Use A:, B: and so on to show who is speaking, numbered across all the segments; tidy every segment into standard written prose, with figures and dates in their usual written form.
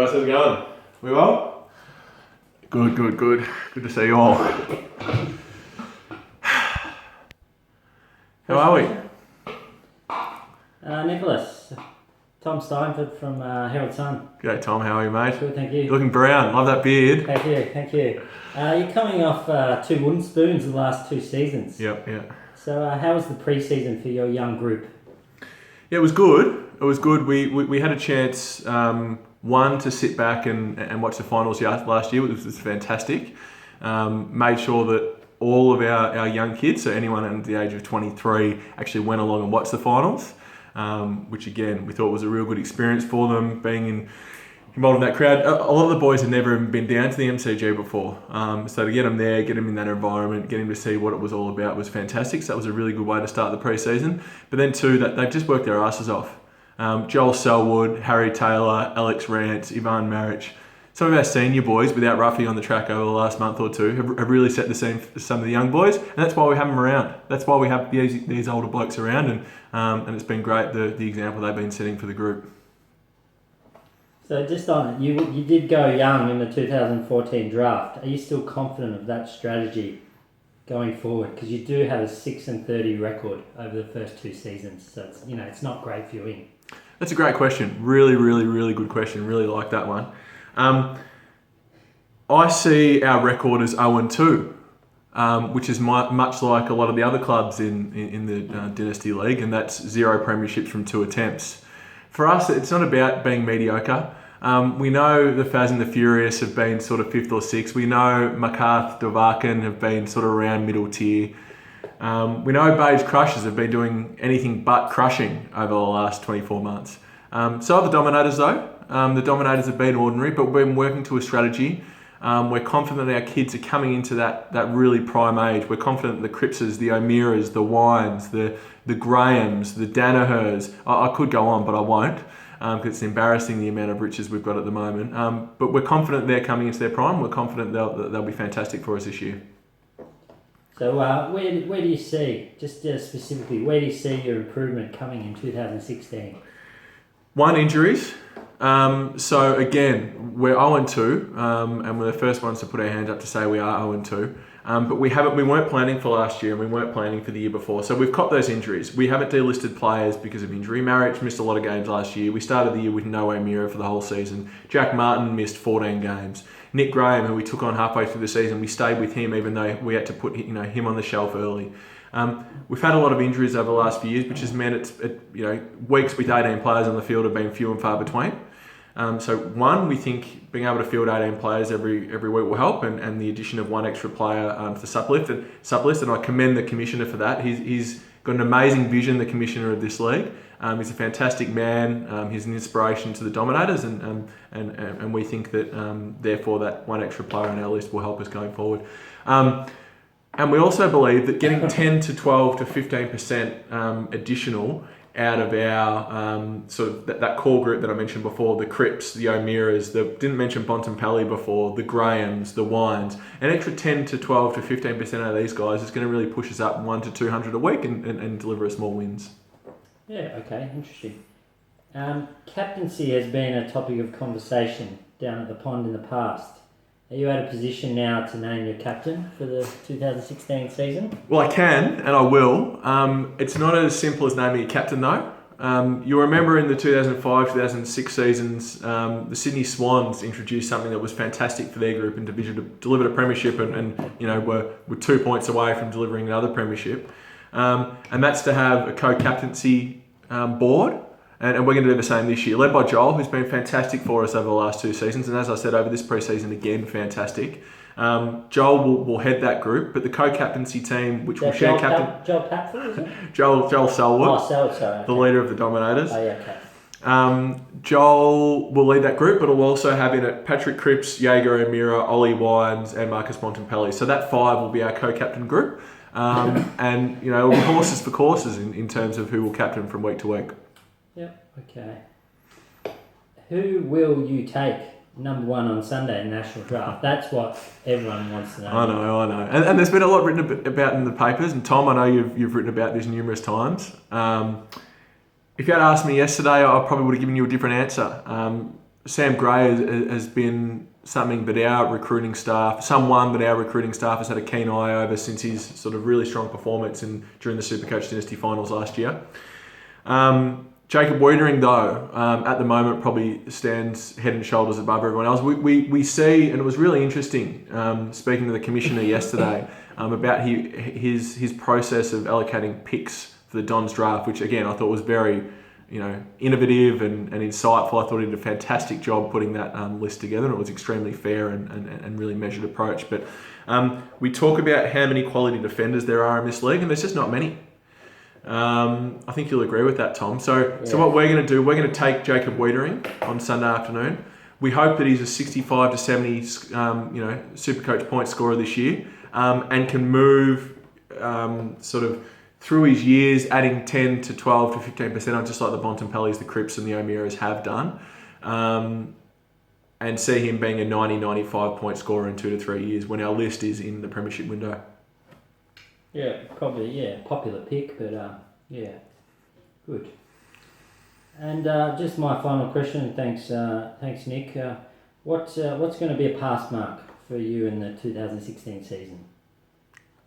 A: guys, how's it going? We well? Good. Good to see you all. How are we?
B: Nicholas, Tom Steinford from Herald Sun.
A: G'day Tom, how are you, mate?
B: Good, thank you.
A: You're looking brown, love that beard.
B: Thank you. You're coming off 2 wooden spoons the last 2 seasons.
A: Yep.
B: So how was the pre-season for your young group?
A: Yeah, it was good. We had a chance, one, to sit back and watch the finals last year, which was fantastic. Made sure that all of our young kids, so anyone under the age of 23, actually went along and watched the finals, which again, we thought was a real good experience for them, being involved in that crowd. A lot of the boys had never even been down to the MCG before, so to get them there, get them in that environment, get them to see what it was all about was fantastic. So that was a really good way to start the pre-season. But then too, that they've just worked their asses off. Joel Selwood, Harry Taylor, Alex Rance, Ivan Maric, some of our senior boys, without roughing on the track over the last month or two, have really set the scene for some of the young boys, and that's why we have them around. That's why we have these older blokes around, and it's been great, the example they've been setting for the group.
B: So just on it, you did go young in the 2014 draft. Are you still confident of that strategy going forward? Because you do have a 6-30 record over the first 2 seasons, so it's not great viewing.
A: That's a great question. Really good question. Really like that one. I see our record as 0-2, which is much like a lot of the other clubs in the Dynasty League, and that's 0 premierships from 2 attempts. For us, it's not about being mediocre. We know the Faz and the Furious have been sort of 5th or 6th. We know McCarth, Davakin have been sort of around middle tier. We know Beige Crushers have been doing anything but crushing over the last 24 months. So have the Dominators though. The Dominators have been ordinary, but we've been working to a strategy. We're confident that our kids are coming into that really prime age. We're confident that the Cripses, the O'Mearas, the Wines, the Grahams, the Danahers, I could go on, but I won't, because it's embarrassing the amount of riches we've got at the moment. But we're confident they're coming into their prime. We're confident they'll be fantastic for us this year. So
B: where do you see, just specifically, where do you see your improvement coming in 2016?
A: One, injuries. So again, we're 0-2, and we're the first ones to put our hands up to say we are 0-2. But we weren't planning for last year, and we weren't planning for the year before. So we've copped those injuries. We haven't delisted players because of injury. Maric missed a lot of games last year. We started the year with no O'Meara for the whole season. Jack Martin missed 14 games. Nick Graham, who we took on halfway through the season, we stayed with him even though we had to put him on the shelf early. We've had a lot of injuries over the last few years, which has meant weeks with 18 players on the field have been few and far between. So one, we think being able to field 18 players every week will help, and the addition of one extra player to sublist, and I commend the commissioner for that. He's got an amazing vision, the commissioner of this league. He's a fantastic man. He's an inspiration to the Dominators, and we think that therefore that one extra player on our list will help us going forward. And we also believe that getting 10 to 12 to 15% additional out of our sort of that core group that I mentioned before, the Crips, the O'Mearas, didn't mention Bontempelli before, the Grahams, the Wines, an extra 10 to 12 to 15% out of these guys is going to really push us up 100 to 200 a week and deliver us more wins.
B: Yeah, okay, interesting. Captaincy has been a topic of conversation down at the pond in the past. Are you at a position now to name your captain for the 2016 season?
A: Well, I can, and I will. It's not as simple as naming a captain, though. You'll remember in the 2005-2006 seasons, the Sydney Swans introduced something that was fantastic for their group and division, delivered a premiership and were 2 points away from delivering another premiership. And that's to have a co-captaincy board. And we're going to do the same this year, led by Joel, who's been fantastic for us over the last 2 seasons. And as I said, over this pre-season, again, fantastic. Joel will head that group, but the co-captaincy team, which will share captain...
B: Joel Patford, is it?
A: Joel Selwood.
B: Oh, Selwood, sorry. Okay.
A: The leader of the Dominators.
B: Oh, yeah, okay.
A: Joel will lead that group, but will also have in it Patrick Cripps, Jaeger O'Meara, Ollie Wines, and Marcus Bontempelli. So that 5 will be our co-captain group. And, it'll be horses for courses in terms of who will captain from week to week.
B: Yep, okay. Who will you take number 1 on Sunday in National Draft? That's what everyone wants to know.
A: I know. And there's been a lot written about in the papers, and Tom, I know you've written about this numerous times. If you had asked me yesterday, I probably would have given you a different answer. Sam Gray has been someone that our recruiting staff has had a keen eye over since his sort of really strong performance during the Supercoach Dynasty finals last year. Jacob Wiedering, though, at the moment probably stands head and shoulders above everyone else. We see, and it was really interesting, speaking to the commissioner yesterday, about his process of allocating picks for the Dons draft, which again I thought was very, innovative and insightful. I thought he did a fantastic job putting that list together, and it was extremely fair and really measured approach. But we talk about how many quality defenders there are in this league, and there's just not many. I think you'll agree with that, Tom. So what we're going to do, we're going to take Jacob Wiedering on Sunday afternoon. We hope that he's a 65 to 70, Supercoach point scorer this year, and can move sort of through his years, adding 10 to 12 to 15% on, just like the Bontempellis, the Cripps and the O'Mearas have done, and see him being a 90, 95 point scorer in 2 to 3 years when our list is in the premiership window.
B: Yeah, probably, popular pick, but good. And just my final question, thanks Nick. What's going to be a pass mark for you in the 2016 season?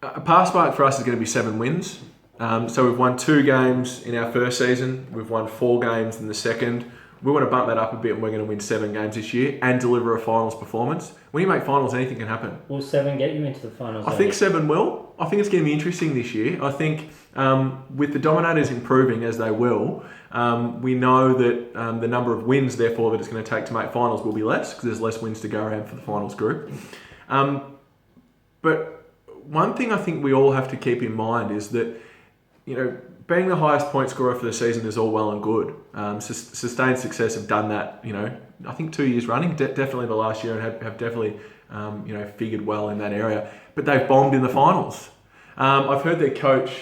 A: A pass mark for us is going to be 7 wins. So we've won 2 games in our first season. We've won 4 games in the second. We want to bump that up a bit, and we're going to win 7 games this year and deliver a finals performance. When you make finals, anything can happen.
B: Will 7 get you into the finals?
A: I think 7 will. I think it's going to be interesting this year. I think with the Dominators improving as they will, we know that the number of wins, therefore, that it's going to take to make finals will be less because there's less wins to go around for the finals group. But one thing I think we all have to keep in mind is that, being the highest point scorer for the season is all well and good. Sustained success have done that, I think 2 years running, definitely the last year, and have definitely, figured well in that area. But they've bombed in the finals. I've heard their coach,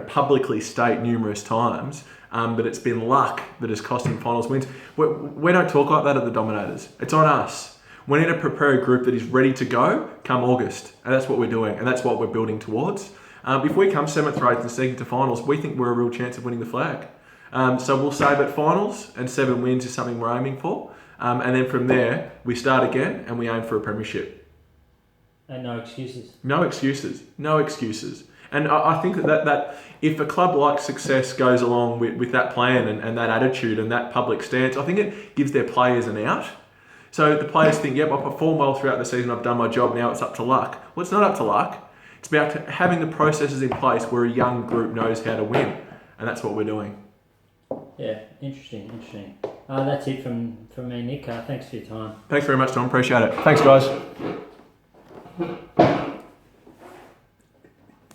A: publicly state numerous times that it's been luck that has cost him finals wins. We don't talk like that at the Dominators. It's on us. We need to prepare a group that is ready to go come August. And that's what we're doing, and that's what we're building towards. If we come 7th or 8th and sneak into finals, we think we're a real chance of winning the flag. So we'll say that finals and 7 wins is something we're aiming for. And then from there, we start again and we aim for a premiership.
B: And no excuses.
A: No excuses. And I think that if a club like Success goes along with that plan and that attitude and that public stance, I think it gives their players an out. So the players think, yep, I performed well throughout the season, I've done my job, now it's up to luck. Well, it's not up to luck. It's about having the processes in place where a young group knows how to win. And that's what we're doing.
B: Yeah, interesting. That's it from me, Nick. Thanks for your time.
A: Thanks very much, Tom. Appreciate it. Thanks, guys.